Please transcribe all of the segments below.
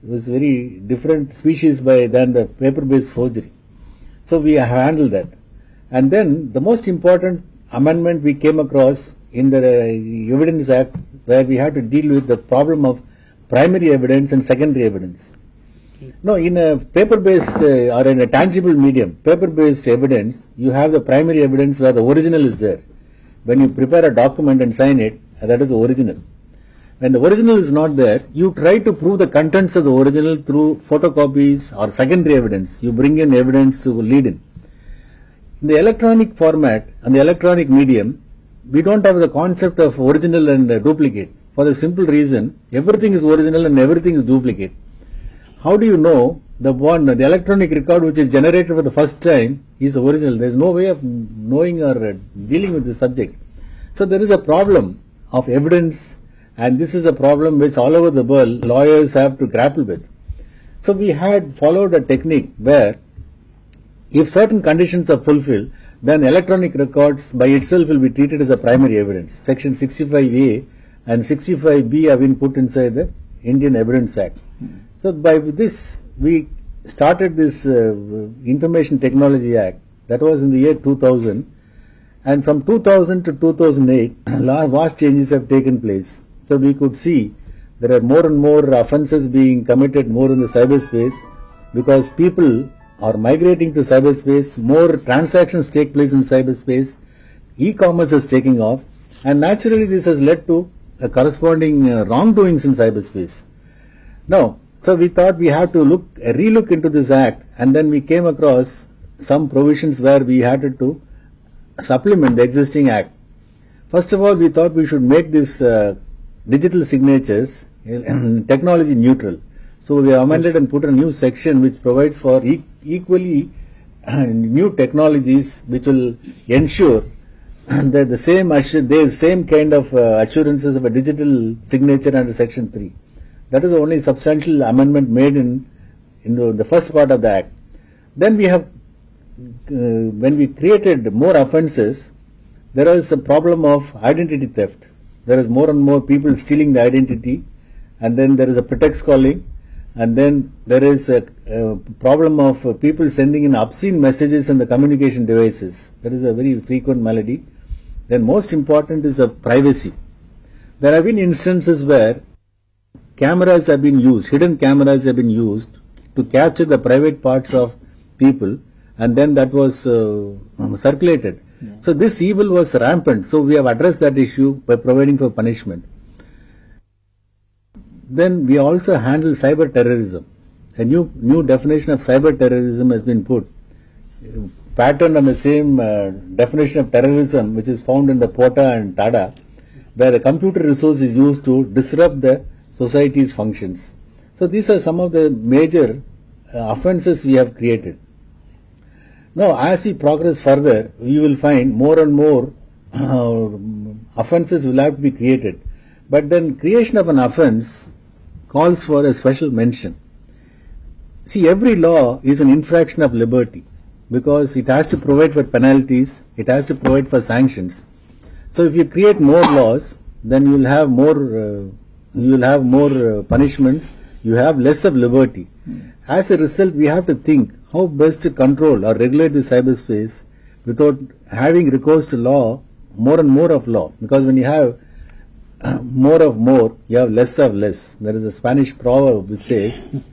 was very different species than the paper-based forgery. So we handled that. And then the most important amendment we came across in the Evidence Act, where we had to deal with the problem of primary evidence and secondary evidence. No, in a paper-based or in a tangible medium, paper-based evidence, you have the primary evidence where the original is there. When you prepare a document and sign it, that is the original. When the original is not there, you try to prove the contents of the original through photocopies or secondary evidence. You bring in evidence to lead in. In the electronic format and the electronic medium, we don't have the concept of original and duplicate. For the simple reason, everything is original and everything is duplicate. How do you know the electronic record which is generated for the first time is the original? There is no way of knowing or dealing with the subject. So there is a problem of evidence, and this is a problem which all over the world lawyers have to grapple with. So we had followed a technique where if certain conditions are fulfilled, then electronic records by itself will be treated as a primary evidence. Section 65A and 65B have been put inside the Indian Evidence Act. So by this, we started this Information Technology Act. That was in the year 2000. And from 2000 to 2008, vast changes have taken place. So we could see there are more and more offences being committed more in the cyberspace because people are migrating to cyberspace, more transactions take place in cyberspace, e-commerce is taking off, and naturally this has led to a corresponding wrongdoings in cyberspace. Now, so we thought we had to relook into this act, and then we came across some provisions where we had to supplement the existing act. First of all, we thought we should make this digital signatures technology neutral. So we amended and put a new section which provides for equally new technologies which will ensure that the same kind of assurances of a digital signature under Section 3. That is the only substantial amendment made in the first part of the Act. Then we have, when we created more offences, there is a problem of identity theft. There is more and more people stealing the identity, and then there is a pretext calling, and then there is a problem of people sending in obscene messages in the communication devices. That is a very frequent malady. Then most important is the privacy. There have been instances where cameras have been used, hidden cameras have been used to capture the private parts of people, and then that was circulated. Yeah. So this evil was rampant. So we have addressed that issue by providing for punishment. Then we also handle cyber terrorism. A new definition of cyber terrorism has been put, patterned on the same definition of terrorism which is found in the POTA and TADA, where the computer resource is used to disrupt the society's functions. So these are some of the major offences we have created. Now, as we progress further, we will find more and more offences will have to be created. But then creation of an offence calls for a special mention. See, every law is an infraction of liberty because it has to provide for penalties, it has to provide for sanctions. So if you create more laws, then you will have more punishments, you have less of liberty. As a result, we have to think how best to control or regulate the cyberspace without having recourse to law, more and more of law. Because when you have more of more, you have less of less. There is a Spanish proverb which says,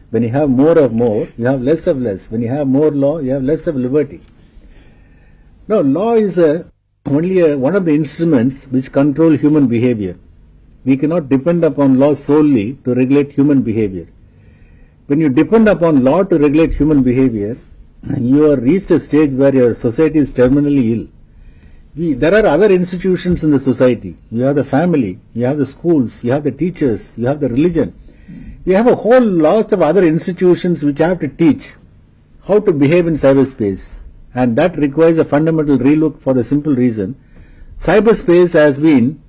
when you have more of more, you have less of less. When you have more law, you have less of liberty. Now, law is only one of the instruments which control human behavior. We cannot depend upon law solely to regulate human behavior. When you depend upon law to regulate human behavior, you have reached a stage where your society is terminally ill. There are other institutions in the society. You have the family, you have the schools, you have the teachers, you have the religion. You have a whole lot of other institutions which have to teach how to behave in cyberspace. And that requires a fundamental relook for the simple reason. Cyberspace has been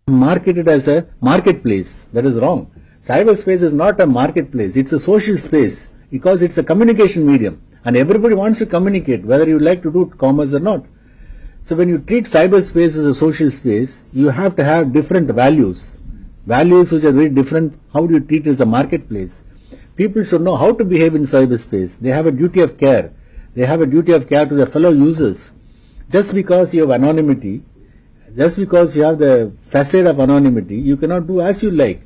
marketed as a marketplace. That is wrong. Cyberspace is not a marketplace. It's a social space because it's a communication medium. And everybody wants to communicate, whether you like to do commerce or not. So when you treat cyberspace as a social space, you have to have different values. Values which are very different. How do you treat it as a marketplace? people should know how to behave in cyberspace. They have a duty of care. They have a duty of care to their fellow users. Just because you have anonymity, just because you have the facade of anonymity, you cannot do as you like.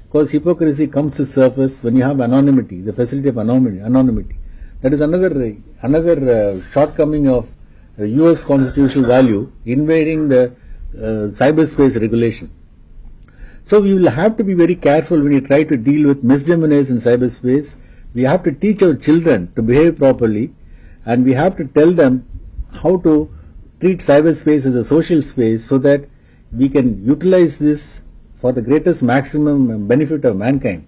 Because hypocrisy comes to surface when you have anonymity, the facility of anonymity. That is another shortcoming of the US constitutional value invading the cyberspace regulation. So we will have to be very careful when we try to deal with misdemeanors in cyberspace. We have to teach our children to behave properly, and we have to tell them how to treat cyberspace as a social space so that we can utilize this for the greatest maximum benefit of mankind.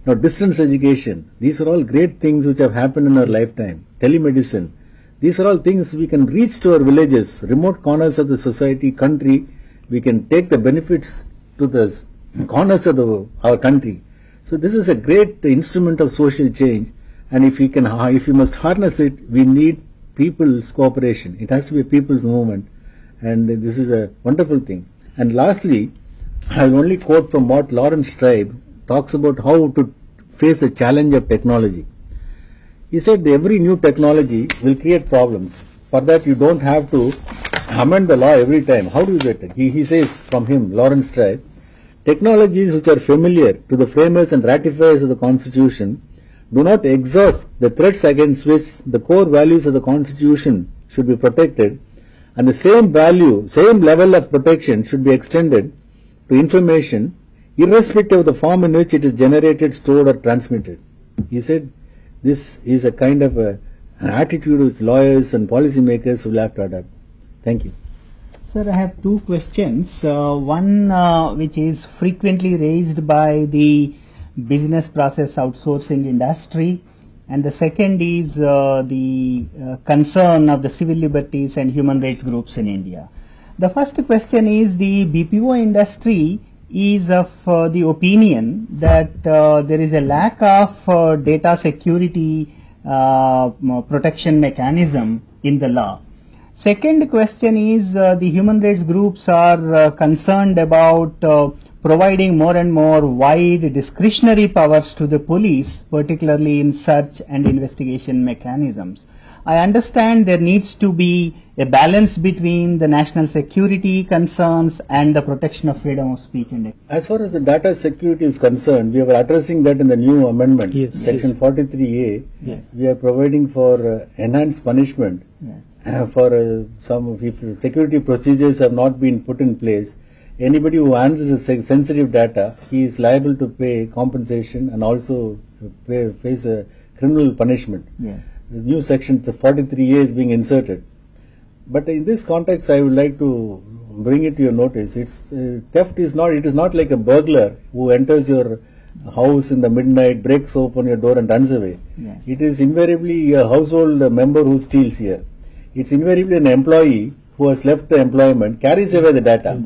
Now, distance education, these are all great things which have happened in our lifetime. Telemedicine, these are all things we can reach to our villages, remote corners of the society, country. We can take the benefits to the corners of our country. So this is a great instrument of social change, and if we must harness it, we need people's cooperation. It has to be a people's movement, and this is a wonderful thing. And lastly, I will only quote from what Lawrence Tribe talks about how to face the challenge of technology. He said every new technology will create problems. For that you don't have to amend the law every time. How do you get it? He says from him, Lawrence Tribe, technologies which are familiar to the framers and ratifiers of the Constitution do not exhaust the threats against which the core values of the Constitution should be protected, and the same level of protection should be extended to information irrespective of the form in which it is generated, stored or transmitted. He said this is a kind of an attitude which lawyers and policymakers will have to adopt. Thank you. Sir, I have two questions. One which is frequently raised by the business process outsourcing industry, and the second is the concern of the civil liberties and human rights groups in India. The first question is the BPO industry is of the opinion that there is a lack of data security protection mechanism in the law. Second question is the human rights groups are concerned about providing more and more wide discretionary powers to the police, particularly in search and investigation mechanisms. I understand there needs to be a balance between the national security concerns and the protection of freedom of speech. As far as the data security is concerned, we are addressing that in the new amendment, Section 43A. Yes. We are providing for enhanced punishment for some if security procedures have not been put in place. Anybody who handles sensitive data, he is liable to pay compensation and also face a criminal punishment. Yes. The new section, the 43A, is being inserted. But in this context, I would like to bring it to your notice. Theft is not like a burglar who enters your house in the midnight, breaks open your door and runs away. Yes. It is invariably a household member who steals here. It's invariably an employee who has left the employment, carries away the data.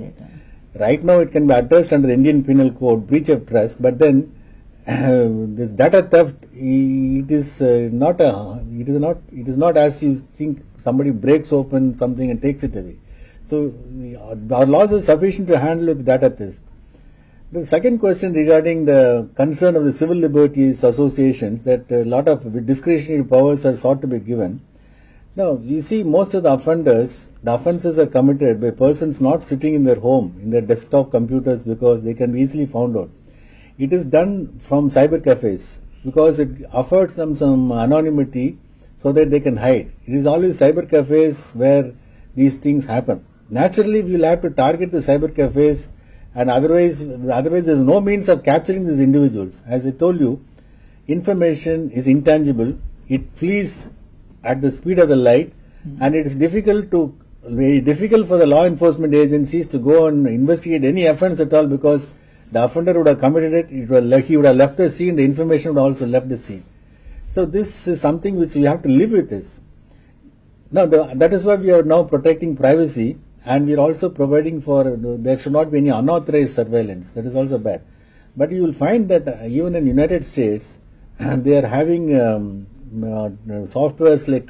Right now it can be addressed under the Indian Penal Code, breach of trust, but then this data theft, it is not as you think somebody breaks open something and takes it away. So our laws are sufficient to handle with data theft. The second question regarding the concern of the civil liberties associations that a lot of discretionary powers are sought to be given. Now, you see most of the offences are committed by persons not sitting in their home, in their desktop computers, because they can be easily found out. It is done from cyber cafes because it offers them some anonymity so that they can hide. It is always cyber cafes where these things happen. Naturally, we will have to target the cyber cafes, and otherwise there is no means of capturing these individuals. As I told you, information is intangible. It flees at the speed of the light, and it is very difficult for the law enforcement agencies to go and investigate any offence at all, because the offender would have committed it, he would have left the scene, the information would also left the scene. So this is something which we have to live with this. Now that is why we are now protecting privacy, and we are also providing for, there should not be any unauthorized surveillance. That is also bad. But you will find that even in United States, they are having softwares like